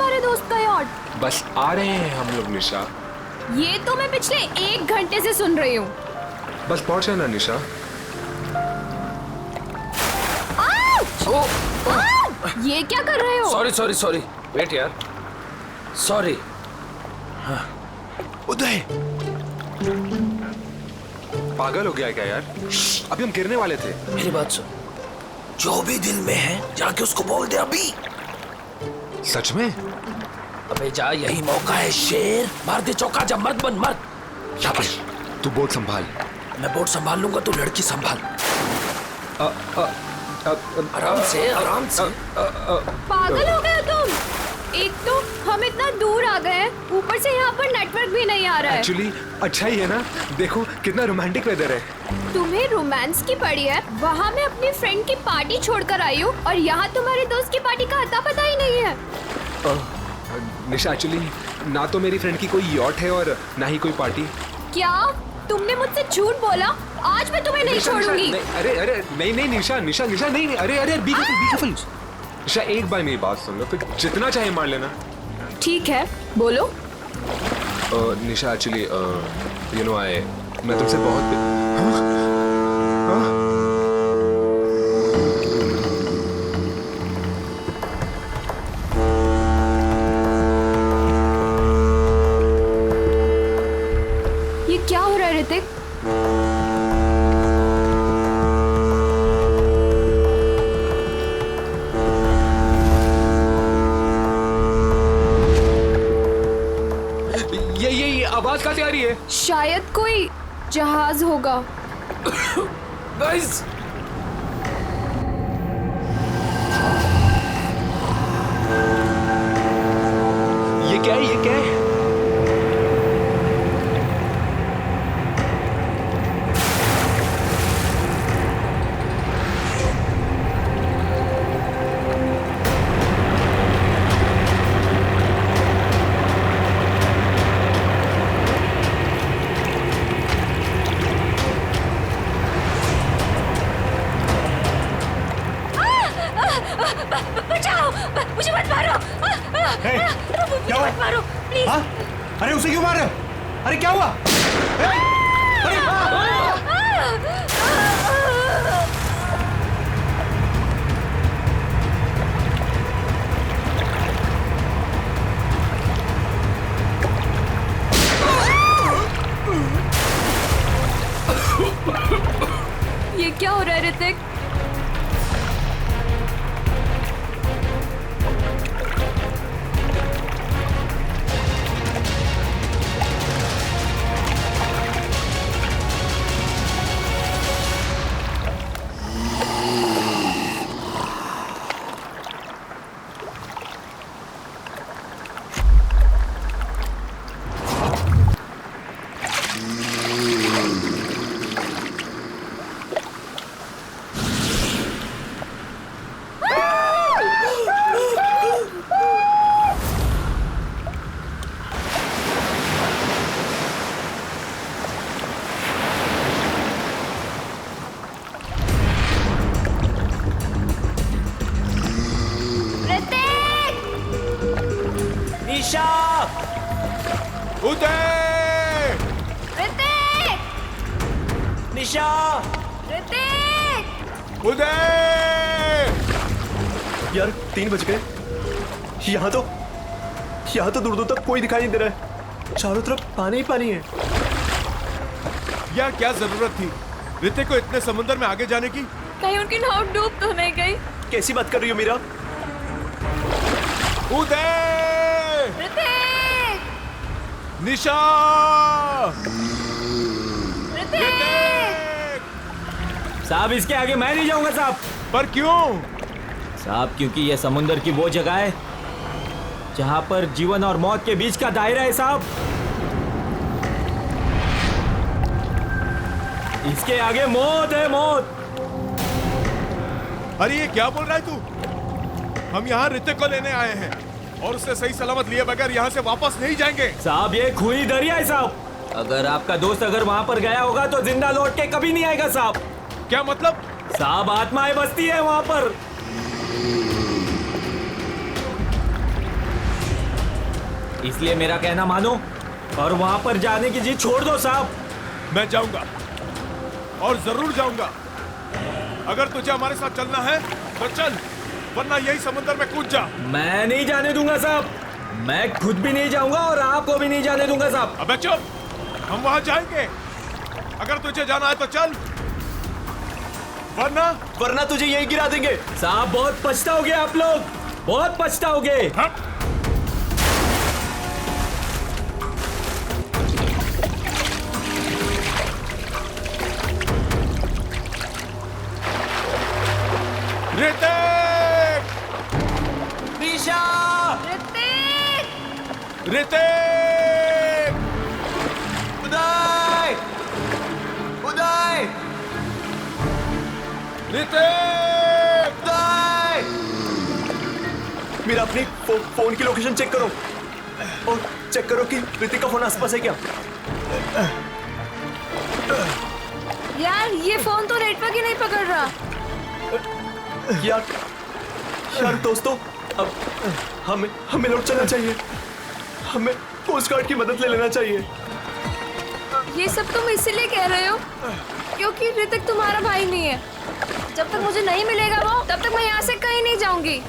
तुम्हारे दोस्त का यॉट? बस आ रहे हैं हम लोग निशा। ये तो मैं पिछले 1 घंटे से सुन रही हूँ। बस पहुंचे ना निशा। ये क्या कर रहे हो? सॉरी सॉरी सॉरी, वेट यार, सॉरी। उदय पागल हो गया क्या यार? अभी हम गिरने वाले थे। मेरी बात सुन, जो भी दिल में है जाके उसको बोल दे अभी। सच में? अबे जा, यही मौका है शेर। मार दे चौका, जब मर्द बन मर्द। शाबाश, तू बोट संभाल। मैं बोट संभाल लूंगा, तू लड़की संभाल। आराम से आराम से। पागल हो गए तुम? एक तो हम इतना दूर आ गए हैं, ऊपर से यहाँ पर नेटवर्क भी नहीं आ रहा है। एक्चुअली अच्छा ही है ना, देखो कितना रोमांटिक वेदर है। तुम्हें रोमांस की पड़ी है? वहाँ मैं अपनी फ्रेंड की पार्टी छोड़कर आई हूँ और यहाँ तुम्हारे दोस्त की पार्टी का अता पता ही नहीं है। निशा एक्चुअली ना तो मेरी फ्रेंड की कोई यॉट है और ना ही कोई पार्टी। क्या तुमने मुझसे झूठ बोला? आज मैं तुम्हें नहीं छोड़ूंगी। अरे अरे नहीं नहीं निशा निशा निशा नहीं, अरे अरे बी केयरफुल निशा, एक बार मेरी बात सुन लो, फिर जितना चाहे मार लेना। ठीक है, बोलो। निशा एक्चुअली यू नो मैं तुमसे बहुत ये क्या हो रहा है ऋतिक? ये आवाज कहाँ से आ रही है? शायद कोई जहाज होगा। गाइस, ये क्या है? ये क्या है? बचाओ, मुझे मत मारो। क्या हुआ? मत मारो प्लीज। हाँ? अरे उसे क्यों मार रहे हो? अरे क्या हुआ? ये क्या हो रहा है ऋतिक? निशा, उदय! ऋतिक! निशा, ऋतिक! उदय! यार 3 बज गए। यहाँ तो दूर दूर तक कोई दिखाई नहीं दे रहा है। चारों तरफ पानी ही पानी है। यार क्या जरूरत थी ऋतिक को इतने समुद्र में आगे जाने की? कहीं उनकी नाव डूब तो नहीं गई? कैसी बात कर रही हो मीरा? उदय! ऋतिक! निशा! ऋतिक! साहब इसके आगे मैं नहीं जाऊंगा साहब। पर क्यों? साहब क्योंकि यह समुंदर की वो जगह है जहां पर जीवन और मौत के बीच का दायरा है साहब। इसके आगे मौत है, मौत। अरे ये क्या बोल रहा है तू? हम यहाँ ऋतिक को लेने आए हैं और उससे सही सलामत लिए बगैर यहाँ से वापस नहीं जाएंगे। साहब ये खूनी दरिया है साहब। अगर आपका दोस्त अगर वहां पर गया होगा तो जिंदा लौट के कभी नहीं आएगा साहब। क्या मतलब? साहब आत्माएं बसती है वहां पर। इसलिए मेरा कहना मानो और वहां पर जाने की जिद छोड़ दो साहब। मैं जाऊंगा और जरूर जाऊंगा। अगर तुझे हमारे साथ चलना है तो चल, वरना यही समुद्र में कूद जा। मैं नहीं जाने दूंगा साहब, मैं खुद भी नहीं जाऊंगा और आपको भी नहीं जाने दूंगा साहब। अबे चुप, हम वहां जाएंगे। अगर तुझे जाना है तो चल, वरना तुझे यही गिरा देंगे। साहब बहुत पछताओगे आप लोग, बहुत पछताओगे। हट। ऋतिक! निशा! ऋतिक! उदय! उदय! ऋतिक! उदय! मेरा अपनी फोन की लोकेशन चेक करो और चेक करो कि ऋतिक का फोन आसपास है क्या। यार ये फोन तो नेटवर्क ही नहीं पकड़ रहा। यार दोस्तों, अब हमें लौट चलना चाहिए। हमें कोस्ट गार्ड की मदद ले लेना चाहिए। ये सब तुम इसीलिए कह रहे हो क्योंकि ऋतिक तुम्हारा भाई नहीं है। जब तक मुझे नहीं मिलेगा वो, तब तक मैं यहाँ से कहीं नहीं जाऊंगी।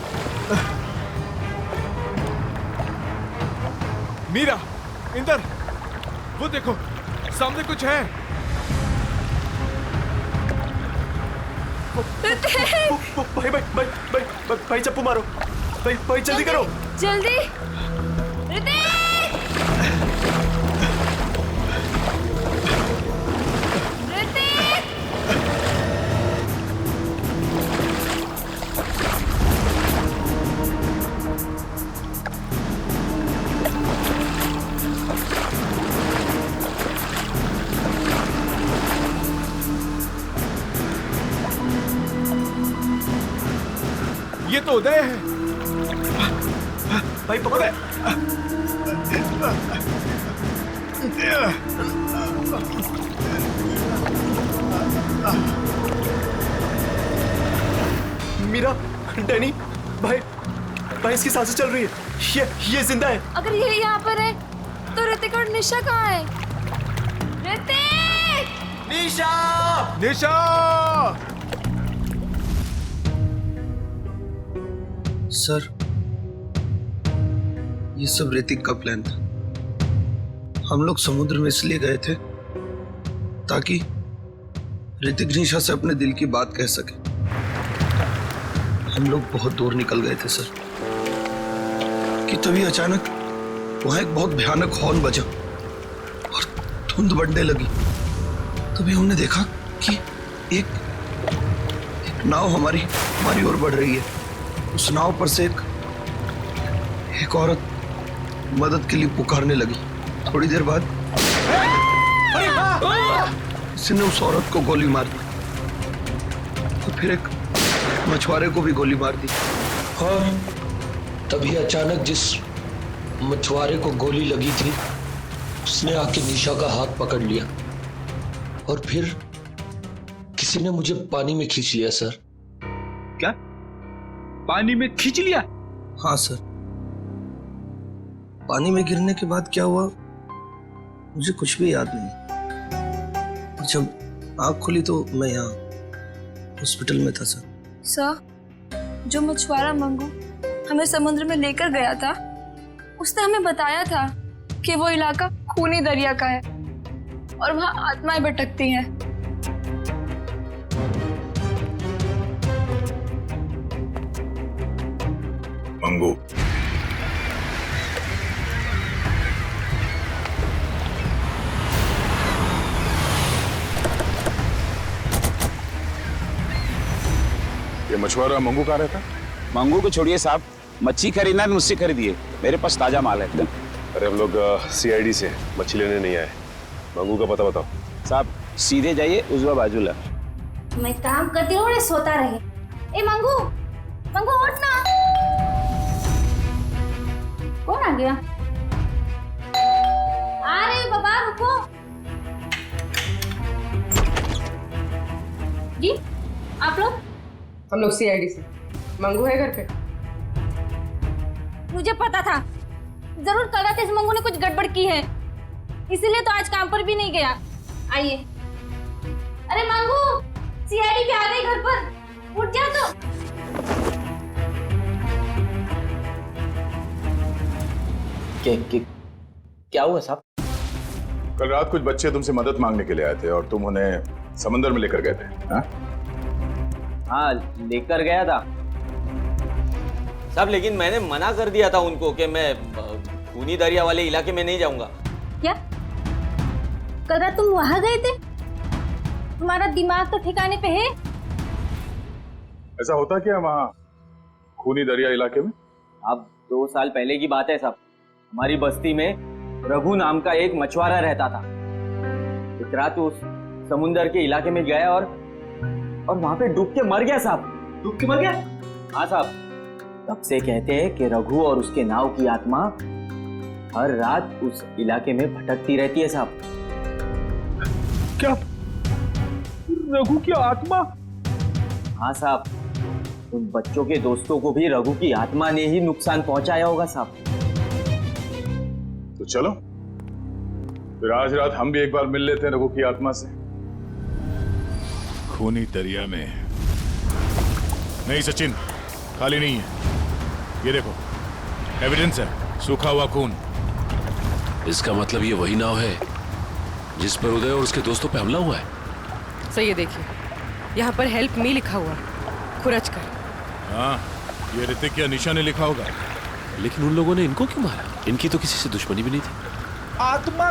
मीरा, इंदर, वो देखो सामने कुछ है। भाई चप्पू मारो। भाई जल्दी करो, जल्दी। ऋतिक! ऋतिक! ये तो उदय है। भाई पकड़ो। मीरा, डैनी, भाई इसकी सांसें चल रही है। ये जिंदा है। अगर ये यहाँ पर है तो ऋतिक और निशा कहाँ है? ऋतिक! निशा! निशा! सर, ये सब ऋतिक का प्लान था। हम लोग समुद्र में इसलिए गए थे ताकि ऋतिक निशा से अपने दिल की बात कह सके। हम लोग बहुत दूर निकल गए थे सर कि तभी अचानक वहां एक बहुत भयानक हॉर्न बजा और धुंध बढ़ने लगी। तभी हमने देखा कि एक नाव हमारी ओर बढ़ रही है। उस नाव पर से एक औरत मदद के लिए पुकारने लगी। थोड़ी देर बाद किसी ने उस औरत को गोली मार दी, तो फिर एक मछुआरे को भी गोली मार दी। और तभी अचानक जिस मछुआरे को गोली लगी थी उसने आके निशा का हाथ पकड़ लिया और फिर किसी ने मुझे पानी में खींच लिया सर। क्या? पानी में खींच लिया? हाँ सर, पानी में गिरने के बाद क्या हुआ मुझे कुछ भी याद नहीं। और जब आँख खुली तो मैं यहाँ हॉस्पिटल में था सर। सर, जो मछुआरा मंगू हमें समुद्र में लेकर गया था, उसने हमें बताया था कि वो इलाका खूनी दरिया का है और वहाँ आत्माएं भटकती हैं। मंगू, ये मछुआरा मंगू कहाँ रहता? मंगू को छोड़िए साहब, मच्छी खरीदना है मुझसे खरीदिए, मेरे पास ताजा माल है एकदम। अरे हम लोग CID से मछली लेने नहीं आए। मंगू का पता बताओ। साहब सीधे जाइए, उजवा बाजू ला। मैं काम करती हूँ, सोता रहे। ए मंगू, मंगू उठ ना। कौन आ गया? आ रहे हो बाबा, रुको। जी, आप लोग? हम लोग CID से। मंगू है घर पे? मुझे पता था जरूर कल रात इस मंगू ने कुछ गड़बड़ की है, इसीलिए तो आज काम पर भी नहीं गया। आइए। अरे मंगू, सीआईडी भी आ गई घर पर, उठ जा तो। क्या हुआ साहब? कल रात कुछ बच्चे तुमसे मदद मांगने के लिए आए थे और तुम उन्हें समंदर में लेकर गए थे। हाँ, लेकर गया था साहब, लेकिन मैंने मना कर दिया था उनको कि मैं खूनी दरिया वाले इलाके में नहीं जाऊंगा। क्या कल रात तुम वहां गए थे? तुम्हारा दिमाग तो ठिकाने पे है? ऐसा होता क्या वहाँ खूनी दरिया इलाके में? अब 2 साल पहले की बात है साहब, हमारी बस्ती में रघु नाम का एक मछुआरा रहता था। एक रात उस समुंदर के इलाके में गया और वहां पे डूब के मर गया साहब। डूब के मर गया? हाँ साहब। तब से कहते हैं कि रघु और उसके नाव की आत्मा हर रात उस इलाके में भटकती रहती है साहब। क्या? रघु की आत्मा? हाँ साहब, उन बच्चों के दोस्तों को भी रघु की आत्मा ने ही नुकसान पहुंचाया होगा साहब। तो चलो फिर आज रात हम भी एक बार मिल लेते हैं रघु की आत्मा से। खूनी दरिया में नहीं सचिन, खाली नहीं है। ये देखो, एविडेंस है, सूखा हुआ खून। इसका मतलब ये वही नाव है जिस पर उदय और उसके दोस्तों पे हमला हुआ है। सर ये देखिए, यहाँ पर हेल्प मी लिखा हुआ है, खुरच कर। हाँ, ये ऋतिक या निशा ने लिखा होगा। लेकिन उन लोगों ने इनको क्यों मारा? इनकी तो किसी से दुश्मनी भी नहीं थी। आत्मा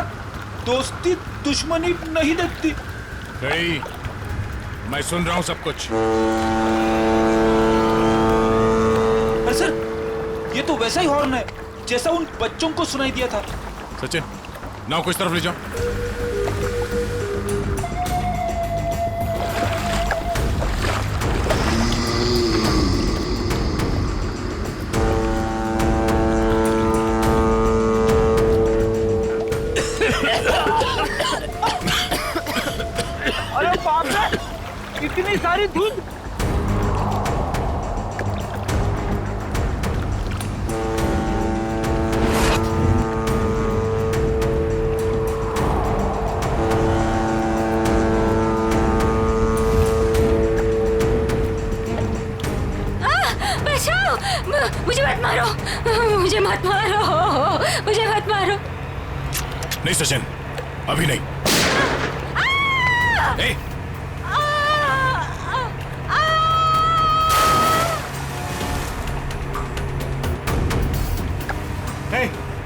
दोस्ती दुश्मनी नहीं देखती। नहीं, मैं सुन रहा हूँ सब कुछ। सर, ये तो वैसा ही हॉर्न है जैसा उन बच्चों को सुनाई दिया था। सचिन, नाव को इस तरफ ले जाओ। अरे बाप रे, इतनी सारी धुंध। मुझे मत मारो, मुझे मत मारो, मुझे मत मारो। नहीं सचिन, अभी नहीं। ए!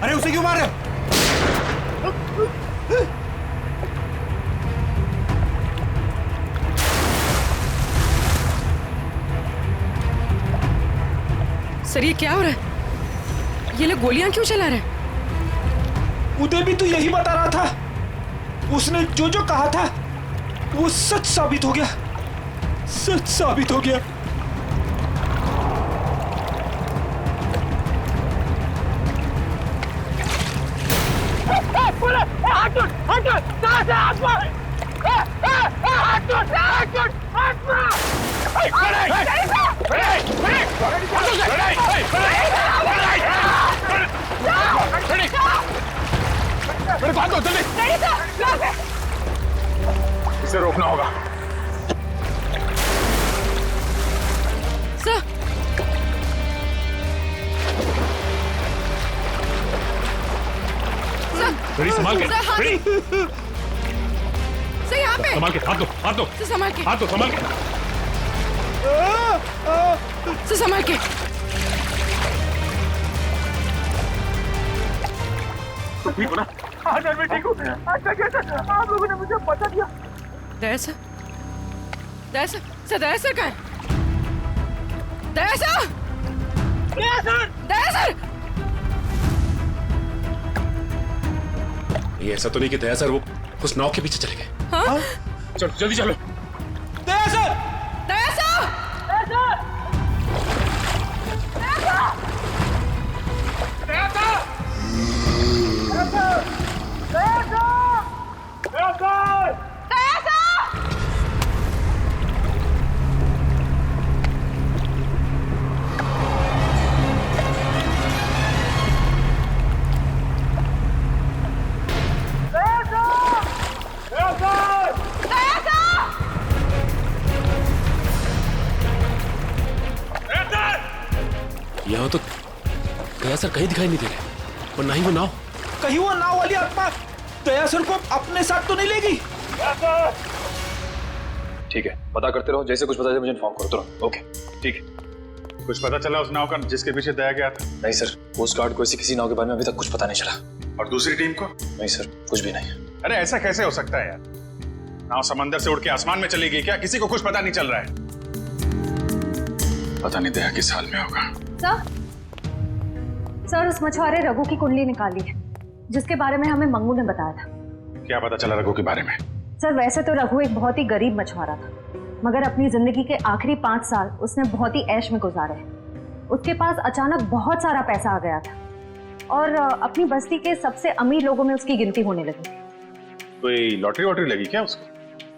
अरे उसे क्यों मारे? सर ये क्या हो रहा है? ये लोग गोलियां क्यों चला रहे हैं? उदय भी तो यही बता रहा था। उसने जो जो कहा था वो सच साबित हो गया, सच साबित हो गया। इसे रोकना होगा। सर, बड़ी संभाल के, बड़ी सर यहाँ पे संभाल के, हाथ दो, हाथ दो, सर संभाल के, हाथ दो, संभाल के। सर संभाल के। ठीक हो ना? हाँ सर, मैं ठीक हूँ। अच्छा क्या सर, आप लोगों ने मुझे बता दिया। दया सर, दया सर, सर दया सर कहाँ है? दया सर, दया सर, दया सर। ये ऐसा तो नहीं कि दया सर वो उस नाव के पीछे चले गए? हाँ? चलो जल्दी चलो। दया सर, दया सर, दया सर, दया सर, दया सर, दया सर, दया सर, दया सर, दया सर। सर कहीं दिखाई नहीं दे रहे और ना ही वो नाव। कहीं वो नाव वाली आत्मा दया सर को अपने साथ तो नहीं लेगी? ठीक है, पता करते रहो, जैसे कुछ पता चले मुझे इन्फॉर्म करो तुरंत। ओके ठीक है। कुछ पता चला उस नाव का जिसके पीछे दया गया था? नहीं सर, कोस्ट गार्ड को ऐसी किसी नाव के बारे में अभी तक कुछ पता नहीं चला। और दूसरी टीम को? नहीं सर, कुछ भी नहीं। अरे ऐसा कैसे हो सकता है यार? नाव समंदर से उड़ के आसमान में चली गई क्या? किसी को कुछ पता नहीं चल रहा है। पता नहीं दया किस हाल में होगा। सर उस मछुआरे रघु की कुंडली निकाली है, जिसके बारे में हमें मंगू ने बताया था। क्या पता चला रघु के बारे में? सर वैसे तो रघु एक बहुत ही गरीब मछुआरा था, मगर अपनी जिंदगी के आखिरी 5 साल उसने बहुत ही ऐश में गुजारे। उसके पास अचानक बहुत सारा पैसा आ गया था और अपनी बस्ती के सबसे अमीर लोगों में उसकी गिनती होने लगी। कोई लॉटरी वॉटरी लगी क्या उसको?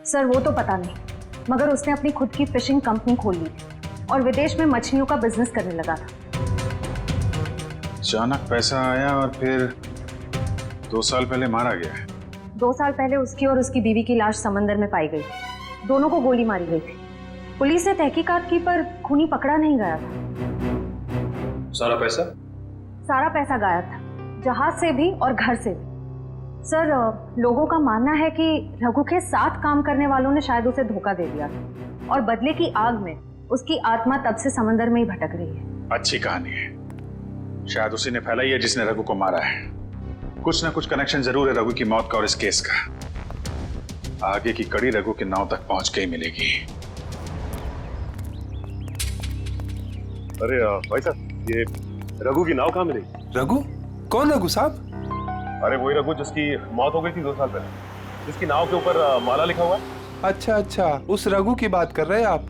सर वो तो पता नहीं, मगर उसने अपनी खुद की फिशिंग कंपनी खोल ली थी और विदेश में मछलियों का बिजनेस करने लगा था। अचानक पैसा आया और फिर 2 साल पहले मारा गया है। 2 साल पहले उसकी और उसकी बीवी की लाश समंदर में पाई गई। दोनों को गोली मारी गई थी। पुलिस ने तहकीकात की पर खूनी पकड़ा नहीं गया था। सारा पैसा? सारा पैसा गायब था, जहाज से भी और घर से भी। सर लोगों का मानना है कि रघु के साथ काम करने वालों ने शायद उसे धोखा दे दिया और बदले की आग में उसकी आत्मा तब से समंदर में ही भटक रही है। अच्छी कहानी है, शायद उसी ने फैलाई है जिसने रघु को मारा है। कुछ ना कुछ कनेक्शन जरूर है रघु की मौत का और इस केस का। आगे की कड़ी रघु के नाव तक पहुंच के ही मिलेगी। अरे भाई साहब, ये रघु की नाव कहाँ मिलेगी? रघु? कौन रघु साहब? अरे वही रघु जिसकी मौत हो गई थी 2 साल पहले, जिसकी नाव के ऊपर माला लिखा हुआ है। अच्छा, उस रघु की बात कर रहे हैं आप?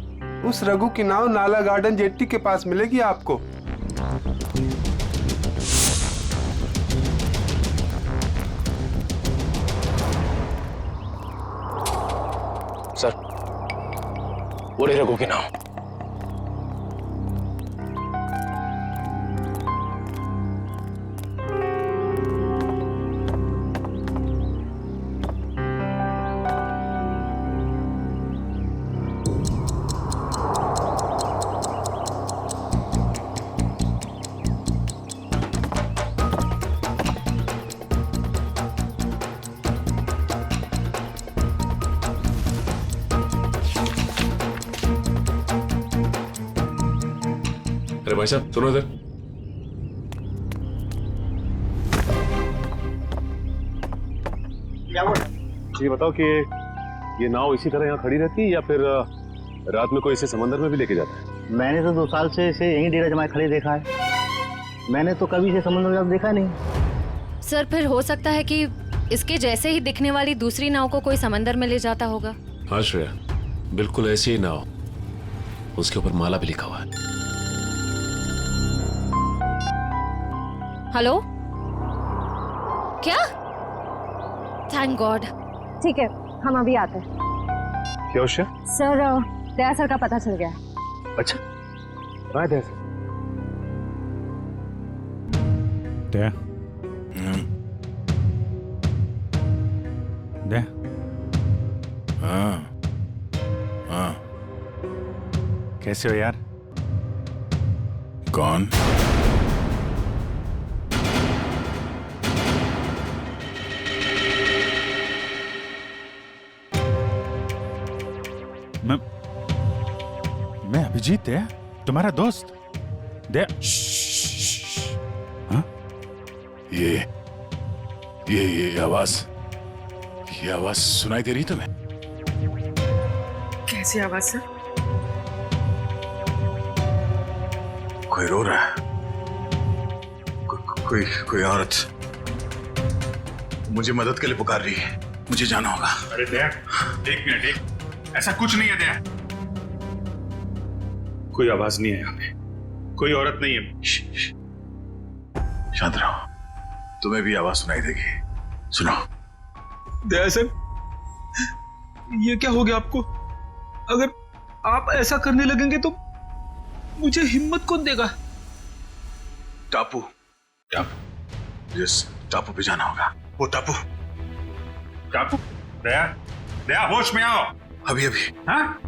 उस रघु की नाव नाला गार्डन जेट्टी के पास मिलेगी आपको। सर वो रही रघु की नाव। अरे भाई साहब सुनो इधर। ये बताओ कि ये नाव इसी तरह यहाँ खड़ी रहती है या फिर रात में कोई इसे समंदर में भी लेके जाता है? मैंने तो 2 साल से इसे यहीं डेरा जमाए खड़े देखा है। मैंने तो कभी इसे समुद्र में देखा नहीं। सर फिर हो सकता है कि इसके जैसे ही दिखने वाली दूसरी नाव को कोई समंदर में ले जाता होगा। हाँ श्रेया, बिल्कुल ऐसी ही नाव, उसके ऊपर माला भी लिखा हुआ है। हेलो, क्या? Thank God. ठीक है, हम अभी आते हैं। क्या उसे? सर दया सर का पता चल गया। अच्छा, कहाँ दया सर? दया, दया। हाँ, कैसे हो यार? कौन? मैं अभिजीत है, तुम्हारा दोस्त। दया। हाँ? ये आवाज सुनाई दे रही तुम्हें? कैसी आवाज सर? कोई रो रहा है। कोई औरत मुझे मदद के लिए पुकार रही है। मुझे जाना होगा। अरे दया, 1 मिनट, ऐसा कुछ नहीं है दया। कोई आवाज नहीं है यहाँ पे, कोई औरत नहीं है। शांत रहो, तुम्हें भी आवाज सुनाई देगी। सुनो। दया सर, ये क्या हो गया आपको? अगर आप ऐसा करने लगेंगे तो मुझे हिम्मत कौन देगा? टापू जिस टापू पे जाना होगा, वो टापू। दया होश में आओ। अभी हाँ?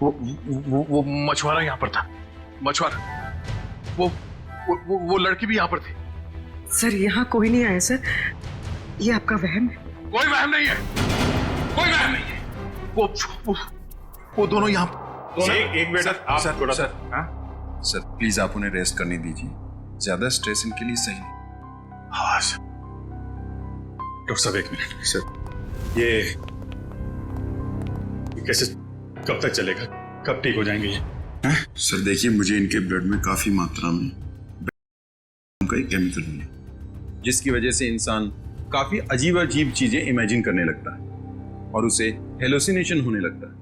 वो मछुआरा यहाँ पर था। मछुआरा वो लड़की भी यहाँ पर थी। सर यहाँ कोई नहीं आया सर, ये आपका वहम है। कोई वहम नहीं है, कोई वहम नहीं है। वो दोनों यहाँ। एक मिनट आप थोड़ा सा। सर प्लीज आप उन्हें रेस्ट करने दीजिए, ज्यादा स्ट्रेस इनके लिए सही नहीं। हाँ सर। डॉक्टर साहब एक मिनट सर, ये कैसे कब तक चलेगा, कब ठीक हो जाएंगे ये? सर देखिए, मुझे इनके ब्लड में काफी मात्रा में का एक केमिकल मिला, जिसकी वजह से इंसान काफी अजीब अजीब चीजें इमेजिन करने लगता है और उसे हेलुसिनेशन होने लगता है।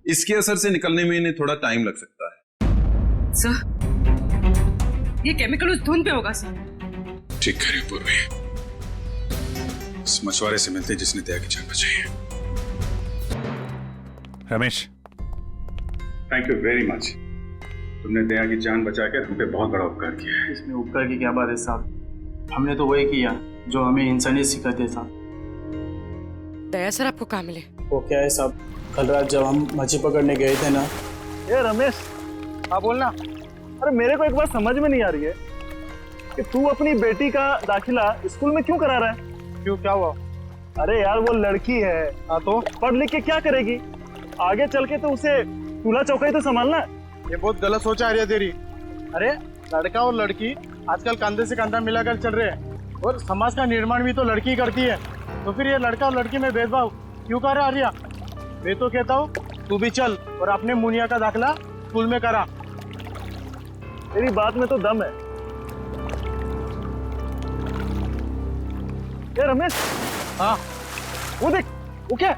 इसके असर से निकलने में इन्हें थोड़ा टाइम लग सकता है। सर ये केमिकल उस धुंध पे होगा सर। ठीक कह रहे हो पूर्वी, उस मछुआरे से मिलते जिसने दया की जान बचाई है। Ramesh, thank you very much. तुमने दया की जान बचाकर हम पे बहुत बड़ा उपकार किया है। इसमें उपकार की क्या बात है साहब, हमने तो वही किया जो हमें इंसानियत सिखाते साहब। दया सर आपको कहाँ मिले? वो क्या है साहब, कल रात जब हम मछली पकड़ने गए थे ना। ये रमेश, हाँ बोलना। अरे मेरे को एक बात समझ में नहीं आ रही है कि तू अपनी बेटी का दाखिला स्कूल में क्यों करा रहा है? क्यों, क्या हुआ? अरे यार वो लड़की है, हाँ तो पढ़ लिख के क्या करेगी? आगे चल के तो उसे चूल्हा चौका ही तो संभालना है। ये बहुत गलत सोच आ रही है तेरी। अरे लड़का और लड़की आजकल कंधे से कंधा मिलाकर चल रहे हैं और समाज का निर्माण भी तो लड़की करती है, तो फिर ये लड़का और लड़की में भेदभाव क्यों कर रहा है आर्या? मैं तो कहता हूँ तू भी चल और अपने मुनिया का दाखिला स्कूल में करा। तेरी बात में तो दम है। ये रमेश, हाँ वो देख, वो क्या?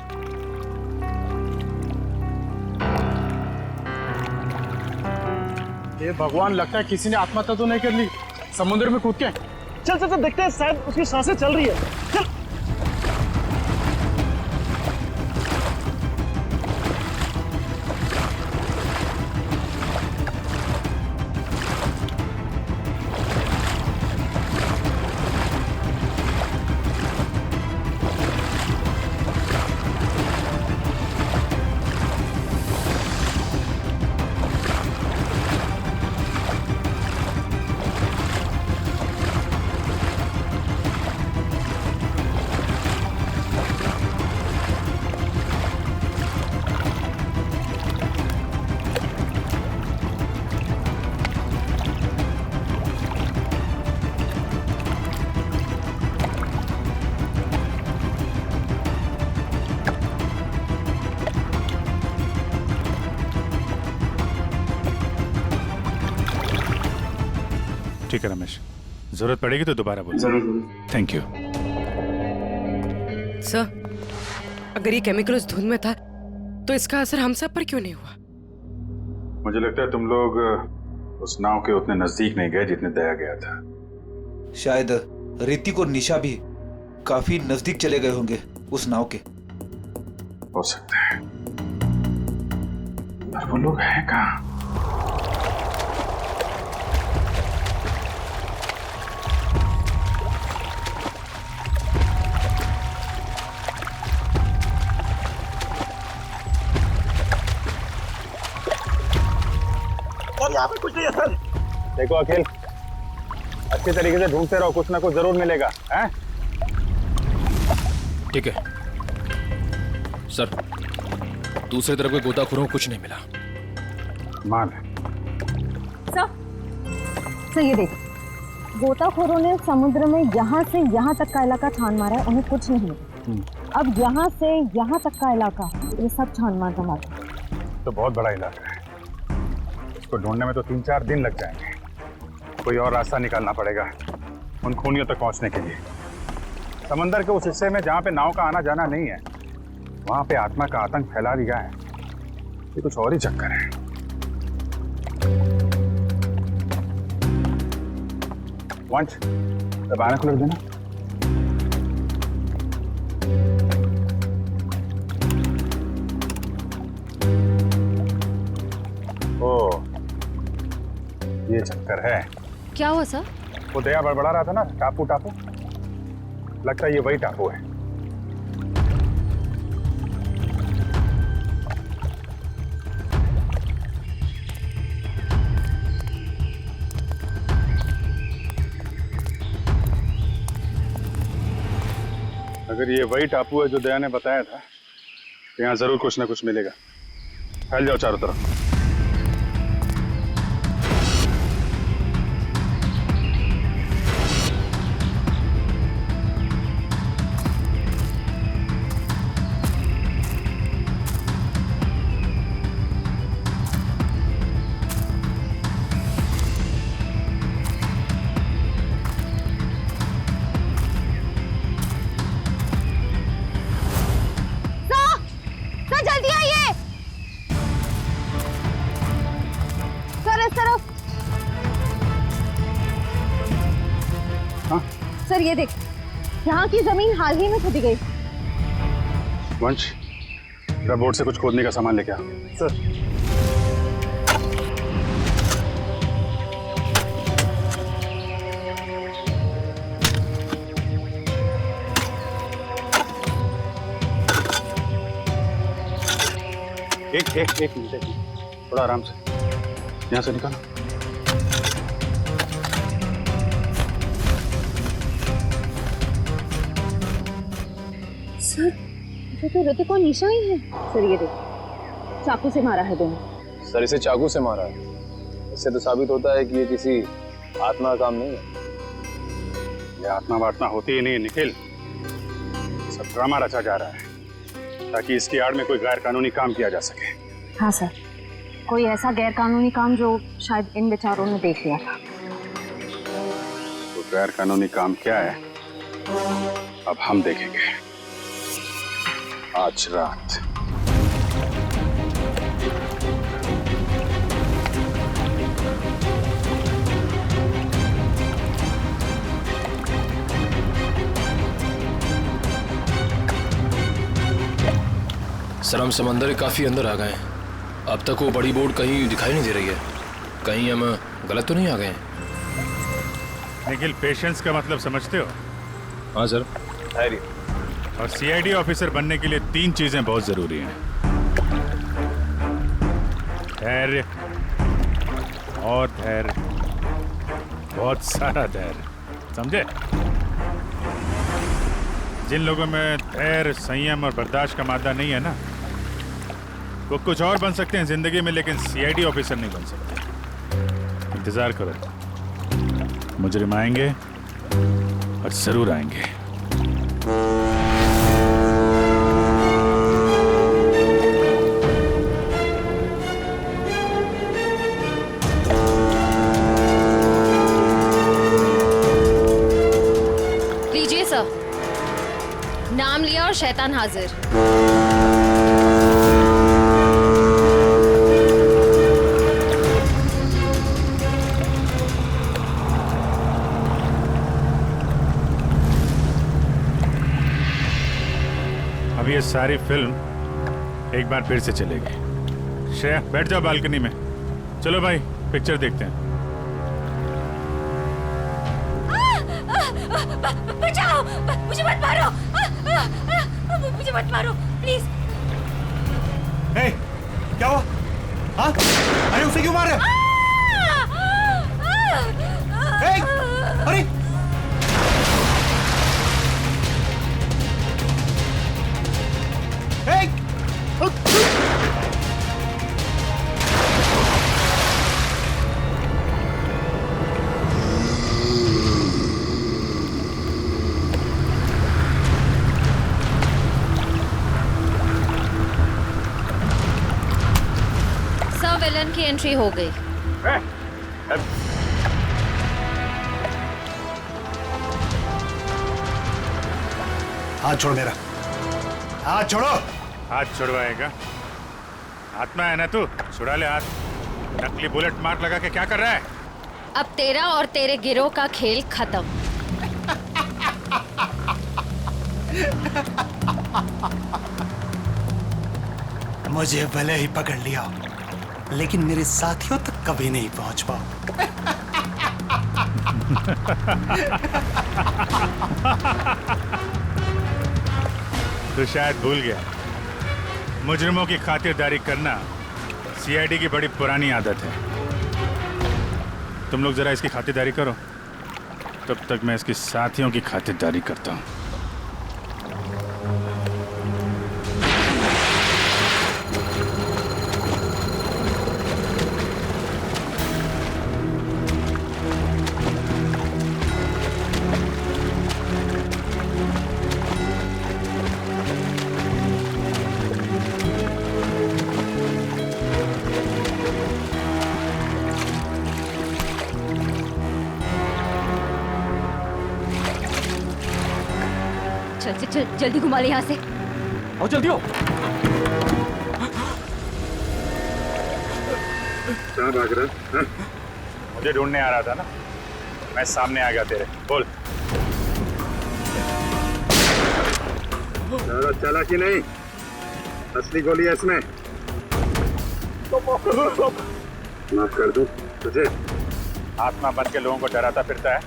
ये भगवान, लगता है किसी ने आत्महत्या तो नहीं कर ली समुद्र में कूद के। चल चल चल देखते हैं, शायद उसकी सांसें चल रही है। चल। ठीक है रमेश, जरूरत पड़ेगी तो दोबारा बोल। जरूर। Thank you. सर अगर ये केमिकल उस धुंध में था तो इसका असर हम सब पर क्यों नहीं हुआ? मुझे लगता है तुम लोग उस नाव के उतने नजदीक नहीं गए जितने दया गया था। शायद ऋतिक और निशा भी काफी नजदीक चले गए होंगे उस नाव के। हो सकता है, पर वो लोग हैं कहाँ? यहाँ पे कुछ नहीं है सर। देखो अखिल, अच्छी तरीके से ढूंढते रहो, कुछ ना कुछ जरूर मिलेगा। हैं? ठीक है सर, दूसरी तरफ के गोताखोरों को कुछ नहीं मिला। मान सर ये देख, गोताखोरों ने समुद्र में यहाँ से यहाँ तक का इलाका छान मारा है, उन्हें कुछ नहीं मिला। अब यहाँ से यहाँ तक का इलाका ये सब छान मार मारा। तो बहुत बड़ा इलाका है, इसको ढूंढने में तो 3-4 दिन लग जाएंगे। कोई और रास्ता निकालना पड़ेगा उन खूनियों तक पहुंचने के लिए। समंदर के उस हिस्से में जहाँ पे नाव का आना जाना नहीं है, वहां पे आत्मा का आतंक फैला दिया है। ये कुछ और ही चक्कर है। वंश, दबाना खुल देना। ओ, ये चक्कर है। क्या हुआ सर? वो दया बड़बड़ा रहा था ना, टापू टापू, लगता है ये वही टापू है। अगर ये वही टापू है जो दया ने बताया था तो यहाँ जरूर कुछ ना कुछ मिलेगा। फैल जाओ चारों तरफ। सर ये देख, यहाँ की जमीन हाल ही में खोदी गई। वंश, बोर्ड से कुछ खोदने का सामान लेके आ। सर। एक मिनट, थोड़ा आराम से, यहाँ से निकालो। सर, ये तो ऋतिक और निशा ही है। सर ये देख, चाकू से मारा है दोनों। सर इसे चाकू से मारा है, इससे तो साबित होता है कि ये किसी आत्मा का काम नहीं है। ये आत्मा वात्मा होती ही नहीं निखिल, सब ड्रामा रचा जा रहा है ताकि इसकी आड़ में कोई गैर कानूनी काम किया जा सके। हाँ सर, कोई ऐसा गैर कानूनी काम जो शायद इन बेचारों ने देख लिया था। तो गैर कानूनी काम क्या है अब हम देखेंगे आज रात। सर हम समंदर के काफी अंदर आ गए हैं। अब तक वो बड़ी बोर्ड कहीं दिखाई नहीं दे रही है। कहीं हम गलत तो नहीं आ गए हैं? निखिल, पेशेंस का मतलब समझते हो? हाँ सर। धैर्य। और सीआईडी ऑफिसर बनने के लिए 3 चीजें बहुत जरूरी हैं। धैर्य और धैर्य, बहुत सारा धैर्य, समझे? जिन लोगों में धैर्य, संयम और बर्दाश्त का मादा नहीं है ना, वो कुछ और बन सकते हैं जिंदगी में, लेकिन सीआईडी ऑफिसर नहीं बन सकते। इंतजार करो, मुजरिम आएंगे और जरूर आएंगे। लीजिए सर, नाम लिया और शैतान हाजिर। अब ये सारी फिल्म एक बार फिर से चलेगी। श्रेया, बैठ जाओ बालकनी में। चलो भाई, पिक्चर देखते हैं। बचाओ, मुझे मत मारो, मुझे मत मारो प्लीज। क्या हुआ? हाँ? अरे उसे क्यों मारे? अरे विलन की एंट्री हो गई। हाथ छोड़ मेरा, हाथ छोड़ो। हाथ छुड़वाएगा? आत्मा है ना तू, छुड़ा ले हाथ। नकली बुलेट मार्क लगा के क्या कर रहा है? अब तेरा और तेरे गिरोह का खेल खत्म। मुझे भले ही पकड़ लिया, लेकिन मेरे साथियों तक कभी नहीं पहुंच पाओ। तो शायद भूल गया, मुजरिमों की खातिरदारी करना सीआईडी की बड़ी पुरानी आदत है। तुम लोग जरा इसकी खातिरदारी करो, तब तक मैं इसके साथियों की खातिरदारी करता हूं। चल चल चल जल्दी घुमा ले यहाँ से। और जल्दी हो। कहाँ भाग रहा है? मुझे ढूंढने आ रहा था ना, मैं सामने आ गया तेरे। बोल। ज्यादा चालाकी नहीं, असली गोली है इसमें। माफ कर दूं तुझे? आत्मा बन के लोगों को डराता फिरता है।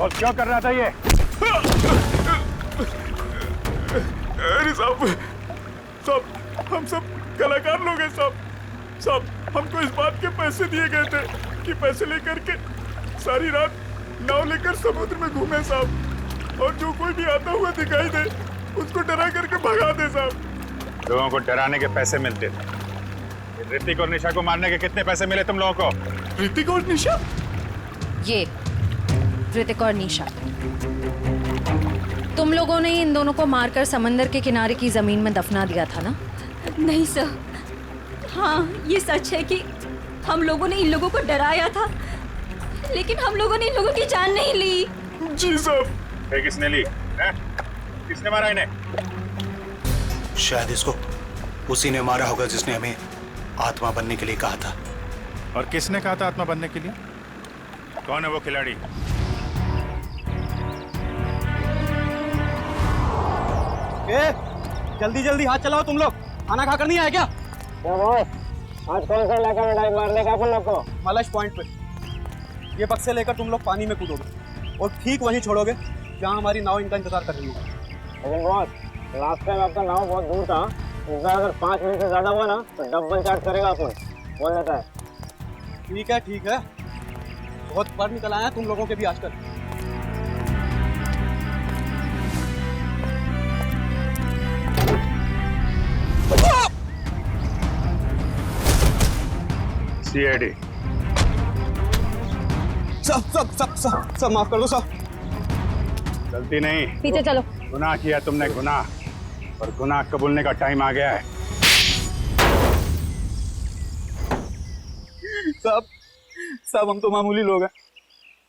और क्यों कर रहा था ये? अरे साहब, हम सब कलाकार लोग हैं साहब, हमको इस बात के पैसे दिए गए थे कि पैसे लेकर के सारी रात नाव लेकर समुद्र में घूमे साहब, और जो कोई भी आता हुआ दिखाई दे उसको डरा करके भगा दे साहब। लोगों को डराने के पैसे मिलते थे। ऋतिक और निशा को मारने के कितने पैसे मिले तुम लोगों को? ऋतिक और निशा? ये ऋतिक और निशा, तुम लोगों ने इन दोनों को मारकर समंदर के किनारे की जमीन में दफना दिया था ना? नहीं सर, हाँ ये सच है कि हम लोगों ने इन लोगों को डराया था, लेकिन हम लोगों ने इन लोगों की जान नहीं ली। जी साहब। फिर किसने ली है? किसने मारा इन्हें? शायद इसको उसी ने मारा होगा जिसने हमें आत्मा बनने के लिए कहा था। और किसने कहा था आत्मा बनने के लिए? कौन है वो खिलाड़ी? जल्दी जल्दी हाथ चलाओ तुम लोग, खाना खाकर नहीं आए क्या? आज कौन सा इलाका में डाइव मारने का अपन लोग को? मलश पॉइंट पे। ये बक्से लेकर तुम लोग पानी में कूदोगे और ठीक वहीं छोड़ोगे जहाँ हमारी नाव इनका इंतजार कर रही है। लेकिन बॉस, लास्ट टाइम आपका नाव बहुत दूर था, इंतजार अगर 5 मिनट से ज्यादा हुआ ना तो डबल चार्ज करेगा अपन, बोल देता है। ठीक है, बहुत पर निकल आया तुम लोगों के भी आजकल। CID। सब माफ कर दो साहब। गलती नहीं, पीछे चलो। गुनाह किया तुमने, गुनाह, और गुनाह कबूलने का टाइम आ गया है। साहब हम तो मामूली लोग हैं,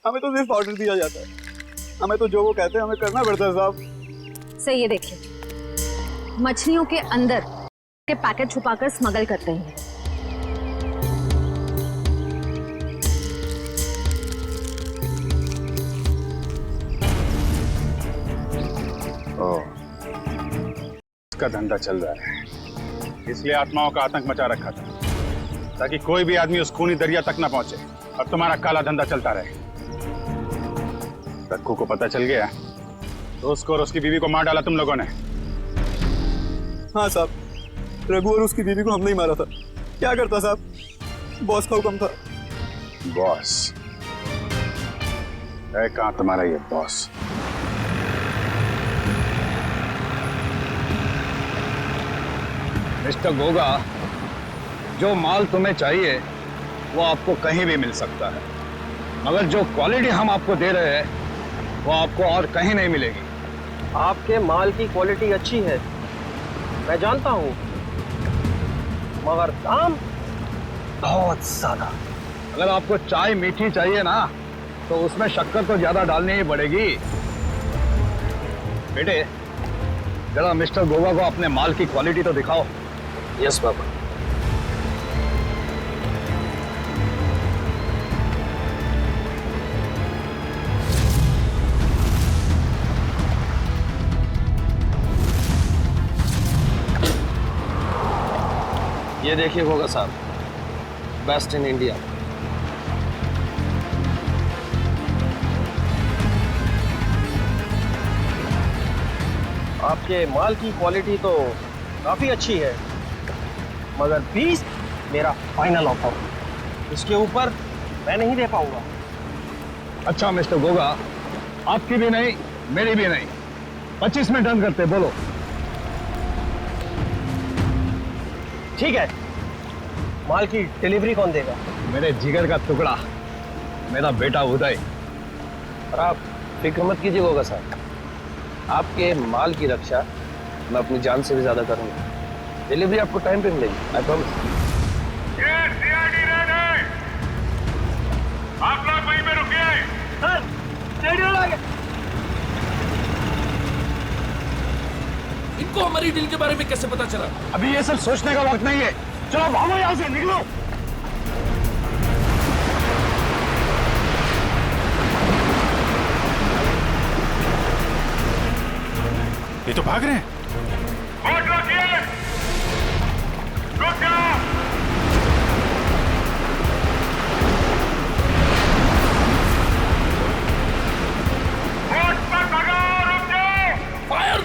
हमें तो सिर्फ ऑर्डर दिया जाता है, हमें तो जो वो कहते हैं हमें करना पड़ता है साहब। सही है, देखिए मछलियों के अंदर के पैकेट छुपाकर स्मगल करते हैं। इसका धंधा चल रहा है, इसलिए आत्माओं का आतंक मचा रखा था ताकि कोई भी आदमी उस खूनी दरिया तक न पहुंचे और तुम्हारा काला धंधा चलता रहे। रक्कू को पता चल गया तो उसको और उसकी बीवी को मार डाला तुम लोगों ने। हाँ साहब, रघु और उसकी बीवी को हमने ही मारा था। क्या करता साहब, बॉस का हुक्म था। बॉस है कहाँ तुम्हारा ये बॉस? मिस्टर गोगा, जो माल तुम्हें चाहिए वो आपको कहीं भी मिल सकता है, मगर जो क्वालिटी हम आपको दे रहे हैं वो आपको और कहीं नहीं मिलेगी। आपके माल की क्वालिटी अच्छी है, मैं जानता हूँ, मगर दाम बहुत ज्यादा। अगर आपको चाय मीठी चाहिए ना तो उसमें शक्कर तो ज्यादा डालनी ही पड़ेगी। बेटे, जरा मिस्टर गोगा को अपने माल की क्वालिटी तो दिखाओ। Yes papa. ये देखिए गोगा साहब, बेस्ट इन इंडिया। आपके माल की क्वालिटी तो काफी अच्छी है, मगर 20 मेरा फाइनल ऑफर, इसके ऊपर मैं नहीं दे पाऊंगा। अच्छा मिस्टर गोगा, आपकी भी नहीं मेरी भी नहीं, 25 में डन करते, बोलो। ठीक है, माल की डिलीवरी कौन देगा? मेरे जिगर का टुकड़ा, मेरा बेटा उदय। और आप फिक्र मत कीजिए गोगा साहब, आपके माल की रक्षा मैं अपनी जान से भी ज्यादा करूंगा। डिलीवरी आपको टाइम पे मिलेगी, आई प्रॉमिस। आप लोग वहीं पे रुकिए। सर, रेडियो लगा। हमारी डील के बारे में कैसे पता चला? अभी ये सब सोचने का वक्त नहीं है, चलो भागो यहाँ से, निकलो। ये तो भाग रहे हैं। फायर!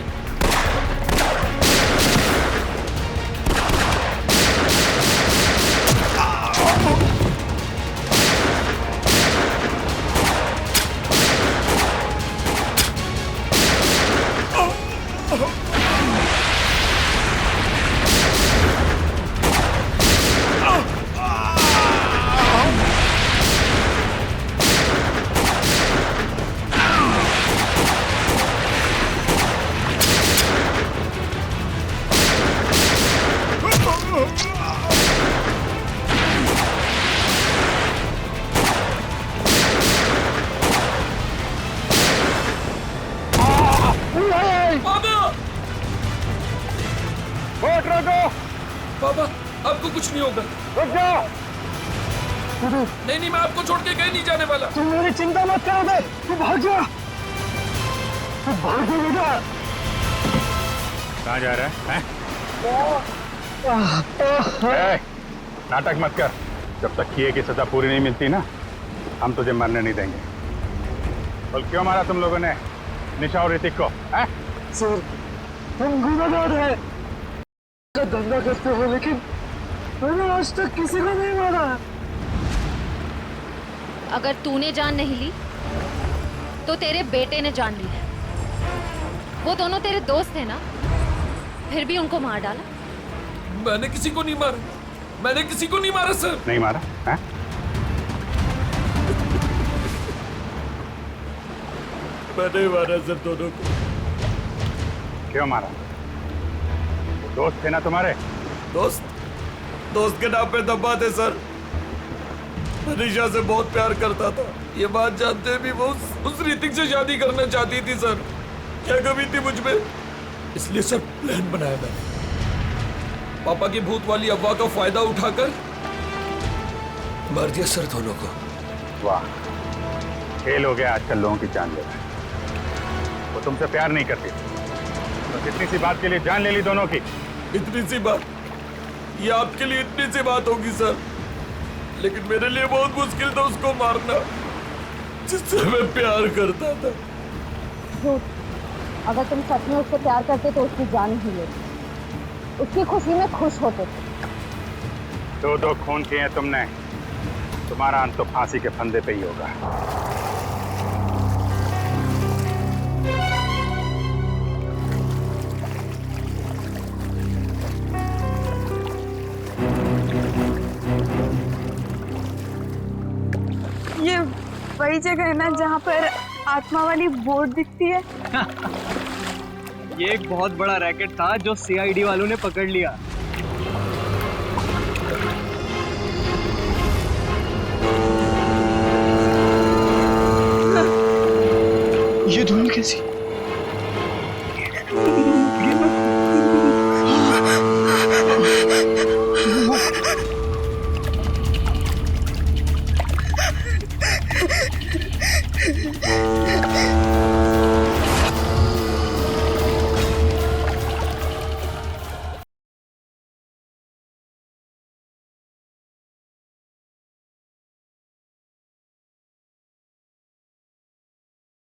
पापा, आपको कुछ नहीं होगा। रुक जाओ। नहीं, मैं आपको छोड़ के कहीं नहीं जाने वाला। तुम मेरी चिंता मत करो बे, तू भाग जा। तू भाग जा बेटा। कहाँ जा रहा है? नाटक मत कर। जब तक किए की सजा पूरी नहीं मिलती ना, हम तुझे मरने नहीं देंगे। बोल, क्यों मारा तुम लोगों ने निशा और ऋतिक को? सर, हम गुनहगार हैं, धंधा करते हो, लेकिन मैंने आज तक किसी को नहीं मारा। अगर तूने जान नहीं ली तो तेरे बेटे ने जान ली है। वो दोनों तेरे दोस्त थे ना, फिर भी उनको मार डाला। मैंने किसी को नहीं मारा, मैंने किसी को नहीं मारा सर। नहीं मारा है? मैंने मारा सर दोनों को। क्यों मारा? दोस्त थे ना तुम्हारे? दोस्त के नाम पे दबा थे सर। मैं निशा से बहुत प्यार करता था, ये बात जानते भी वो उस ऋतिक से शादी करना चाहती थी सर। क्या कमी थी मुझ में, इसलिए सर प्लान बनाया मैंने। पापा की भूत वाली अफवाह का फायदा उठाकर मार दिया सर दोनों को। वाह, खेल हो गया आजकल लोगों की जान ले रहा है। वो तुमसे प्यार नहीं करती, तो इतनी सी बात के लिए जान ले ली दोनों की। इतनी सी बात, ये आपके लिए इतनी सी बात होगी सर, लेकिन मेरे लिए बहुत मुश्किल था उसको मारना जिससे मैं प्यार करता था। अगर तुम सच में उससे प्यार करते तो उसकी जान ही लेते, उसकी खुशी में खुश होते। दो खून किए हैं तुमने, तुम्हारा अंत तो फांसी के फंदे पे ही होगा। ये वही जगह है ना जहाँ पर आत्मा वाली बोर्ड दिखती है? ये एक बहुत बड़ा रैकेट था जो सीआईडी वालों ने पकड़ लिया। ये धुन कैसी?